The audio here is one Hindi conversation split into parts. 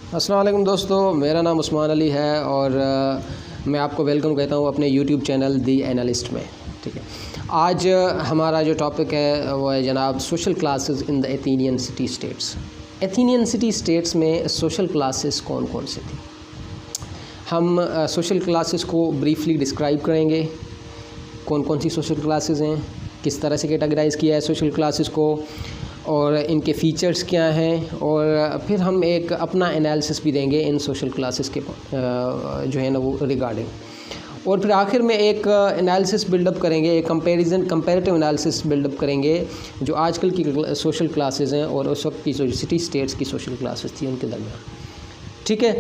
अस्सलाम वालेकुम दोस्तों, मेरा नाम उस्मान अली है और मैं आपको वेलकम कहता हूँ अपने यूट्यूब चैनल दी एनालिस्ट में। ठीक है, आज हमारा जो टॉपिक है वो है जनाब social classes in the Athenian city states. Athenian city states में सोशल क्लासेस कौन कौन सी थी, हम सोशल क्लासेस को ब्रीफली डिस्क्राइब करेंगे। कौन कौन सी सोशल क्लासेस हैं, किस तरह से कैटेगराइज़ किया है सोशल क्लासेस को और इनके फ़ीचर्स क्या हैं, और फिर हम एक अपना एनालिसिस भी देंगे इन सोशल क्लासेस के जो है ना वो रिगार्डिंग। और फिर आखिर में एक एनालिसिस बिल्डअप करेंगे, एक कंपैरेटिव एनालिसिस बिल्डअप करेंगे जो आजकल की सोशल क्लासेस हैं और उस वक्त की जो सिटी स्टेट्स की सोशल क्लासेस थी उनके दरमियान। ठीक है,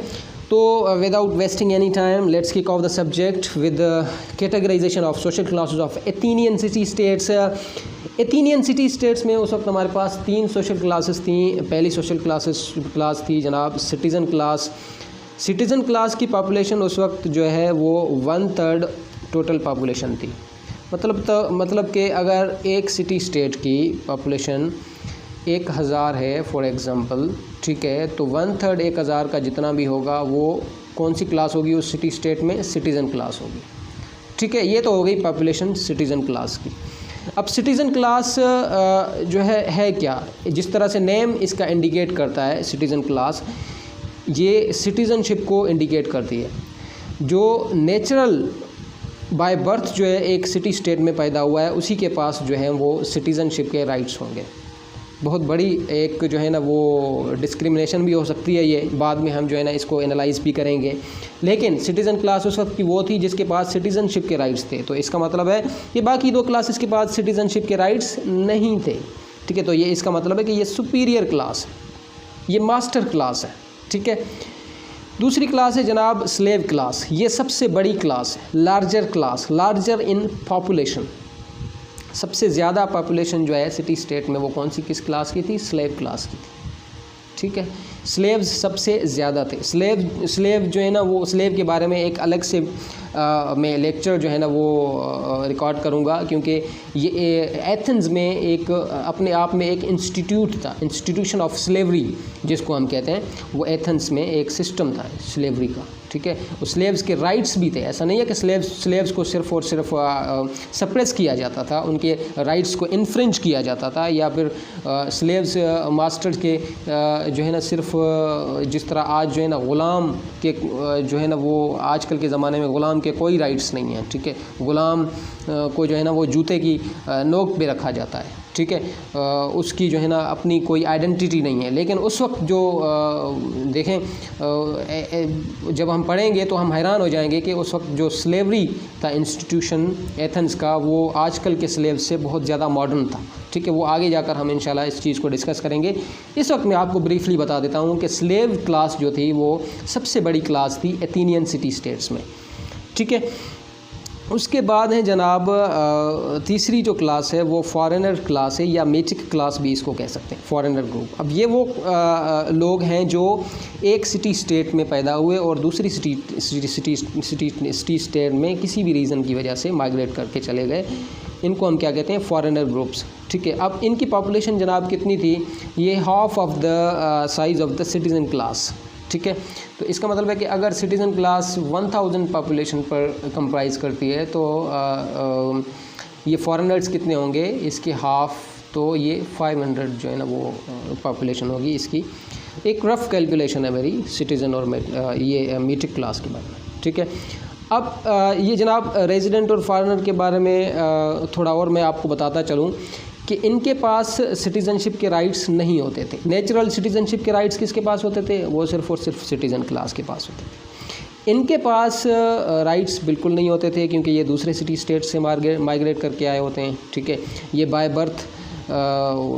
तो without wasting any time let's kick off the subject with categorization of social classes of Athenian city states. Athenian city states में उस वक्त हमारे पास 3 सोशल क्लासेस थी। पहली सोशल क्लास थी जनाब सिटीज़न क्लास। सिटीज़न क्लास की पॉपुलेशन उस वक्त जो है वो 1/3 टोटल पॉपुलेशन थी। मतलब कि अगर एक सिटी स्टेट की पॉपुलेशन 1000 है फॉर एग्ज़ाम्पल, ठीक है, तो 1/3 1000 का जितना भी होगा वो कौन सी क्लास होगी उस सिटी स्टेट में, सिटीज़न क्लास होगी। ठीक है, ये तो हो गई पॉपुलेशन सिटीज़न क्लास की। अब सिटीज़न क्लास जो है क्या, जिस तरह से नेम इसका इंडिकेट करता है सिटीज़न क्लास, ये सिटीज़नशिप को इंडिकेट करती है। जो नेचुरल बाय बर्थ जो है एक सिटी स्टेट में पैदा हुआ है उसी के पास जो है वो सिटीज़नशिप के राइट्स होंगे। बहुत बड़ी एक जो है ना वो डिस्क्रिमिनेशन भी हो सकती है, ये बाद में हम जो है ना इसको एनालाइज़ भी करेंगे। लेकिन सिटीज़न क्लास उस वक्त की वो थी जिसके पास सिटीज़नशिप के राइट्स थे, तो इसका मतलब है कि बाकी 2 क्लासेस के पास सिटीज़नशिप के राइट्स नहीं थे। ठीक है, तो ये इसका मतलब है कि ये सुपीरियर क्लास है, ये मास्टर क्लास है। ठीक है, दूसरी क्लास है जनाब स्लेव क्लास। ये सबसे बड़ी क्लास है, larger class, larger in population. सबसे ज़्यादा पॉपुलेशन जो है सिटी स्टेट में वो कौन सी किस क्लास की थी, स्लेव क्लास की थी। ठीक है, स्लेव्स सबसे ज़्यादा थे। स्लेव जो है ना वो स्लेव के बारे में एक अलग से मैं लेक्चर जो है ना वो रिकॉर्ड करूँगा, क्योंकि ये एथेंस में एक अपने आप में एक इंस्टीट्यूट था, इंस्टीट्यूशन ऑफ स्लेवरी जिसको हम कहते हैं, वो एथेंस में एक सिस्टम था स्लेवरी का। ठीक है, उस स्लेव्स के राइट्स भी थे। ऐसा नहीं है कि स्लेव्स को सिर्फ और सिर्फ सप्रेस किया जाता था, उनके राइट्स को इन्फ्रिंज किया जाता था, या फिर स्लेव्स मास्टर्स के जो है ना सिर्फ जिस तरह आज जो है ना ग़ुलाम के जो है ना वो आजकल के ज़माने में ग़ुलाम के कोई राइट्स नहीं हैं। ठीक है, ग़ुलाम को जो है ना वो जूते की नोक पे रखा जाता है। ठीक है, उसकी जो है ना अपनी कोई आइडेंटिटी नहीं है। लेकिन उस वक्त जो देखें जब हम पढ़ेंगे तो हम हैरान हो जाएंगे कि उस वक्त जो स्लेवरी था इंस्टीट्यूशन एथेंस का, वो आजकल के स्लेव से बहुत ज़्यादा मॉडर्न था। ठीक है, वो आगे जाकर हम इंशाल्लाह इस चीज़ को डिस्कस करेंगे। इस वक्त मैं आपको ब्रीफली बता देता हूँ कि स्लेव क्लास जो थी वो सबसे बड़ी क्लास थी एथेनियन सिटी स्टेट्स में। ठीक है, उसके बाद है जनाब तीसरी जो क्लास है वो फॉरेनर क्लास है, या मेटिक क्लास भी इसको कह सकते हैं, फॉरेनर ग्रुप। अब ये वो लोग हैं जो एक सिटी स्टेट में पैदा हुए और दूसरी सिटी स्टेट में किसी भी रीज़न की वजह से माइग्रेट करके चले गए। इनको हम क्या कहते हैं, फॉरेनर ग्रुप्स। ठीक है, अब इनकी पॉपुलेशन जनाब कितनी थी, ये half of the size of the citizen class. ठीक है, तो इसका मतलब है कि अगर सिटीज़न क्लास 1000 पॉपुलेशन पर कंप्राइज़ करती है तो ये फॉरेनर्स कितने होंगे, इसके हाफ़, तो ये 500 जो है ना वो पॉपुलेशन होगी इसकी। एक रफ़ कैलकुलेशन है मेरी सिटीज़न और ये मेट्रिक क्लास के बारे में। ठीक है, अब ये जनाब रेजिडेंट और फॉरेनर के बारे में थोड़ा और मैं आपको बताता चलूँ कि इनके पास सिटीज़नशिप के राइट्स नहीं होते थे। नेचुरल सिटीज़नशिप के राइट्स किसके पास होते थे, वो सिर्फ़ और सिर्फ सिटीज़न क्लास के पास होते थे। इनके पास राइट्स बिल्कुल नहीं होते थे क्योंकि ये दूसरे सिटी स्टेट से माइग्रेट करके आए होते हैं। ठीक है, ये बाय बर्थ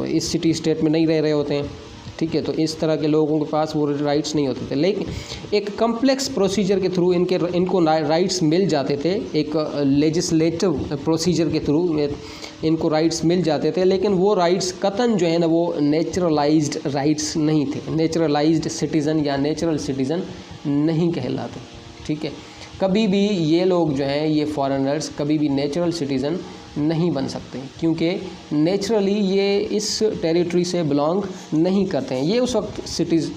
इस सिटी स्टेट में नहीं रह रहे होते हैं। ठीक है, तो इस तरह के लोगों के पास वो राइट्स नहीं होते थे। लेकिन एक कम्प्लेक्स प्रोसीजर के थ्रू इनको राइट्स मिल जाते थे, एक लेजिस्लेटिव प्रोसीजर के थ्रू इनको राइट्स मिल जाते थे। लेकिन वो राइट्स कतन जो है ना वो नेचुरलाइज्ड राइट्स नहीं थे, नेचुरलाइज्ड सिटीज़न या नेचुरल सिटीज़न नहीं कहलाते। ठीक है, कभी भी ये लोग जो हैं, ये फॉरेनर्स कभी भी नेचुरल सिटीज़न नहीं बन सकते, क्योंकि नेचुरली ये इस टेरिटरी से बिलोंग नहीं करते हैं। ये उस वक्त सिटीज़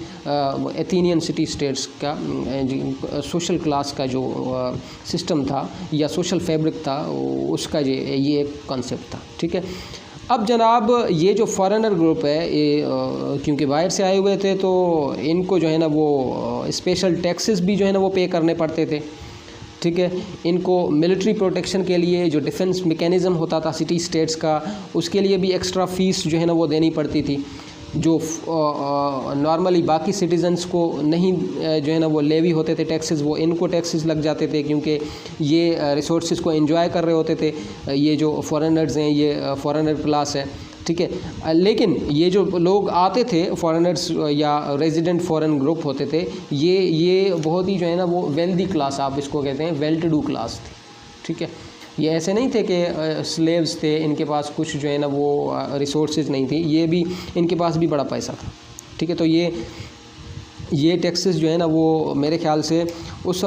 एथेनियन सिटी स्टेट्स का सोशल क्लास का जो सिस्टम था या सोशल फैब्रिक था, उसका ये एक कॉन्सेप्ट था। ठीक है, अब जनाब ये जो फॉरेनर ग्रुप है, ये क्योंकि बाहर से आए हुए थे तो इनको जो है ना वो स्पेशल टैक्सेस भी जो है ना वो पे करने पड़ते थे। ठीक है, इनको मिलिट्री प्रोटेक्शन के लिए जो डिफेंस मैकेनिज़्म होता था सिटी स्टेट्स का, उसके लिए भी एक्स्ट्रा फ़ीस जो है ना वो देनी पड़ती थी, जो नॉर्मली बाकी सिटीज़न्स को नहीं जो है ना वो लेवी होते थे टैक्सेस, वो इनको टैक्सेस लग जाते थे, क्योंकि ये रिसोर्सेज को एंजॉय कर रहे होते थे। ये जो फॉरेनर्स हैं, ये फॉरेनर क्लास है। ठीक है, लेकिन ये जो लोग आते थे फॉरेनर्स या रेजिडेंट फॉरेन ग्रुप होते थे, ये बहुत ही जो है ना वो वेल्दी क्लास, आप इसको कहते हैं वेल टू डू क्लास थी। ठीक है, ये ऐसे नहीं थे कि स्लेव्स थे, इनके पास कुछ जो है ना वो रिसोर्सेज नहीं थी, ये भी इनके पास भी बड़ा पैसा था। ठीक है, तो ये टैक्सेस जो है ना वो मेरे ख्याल से उस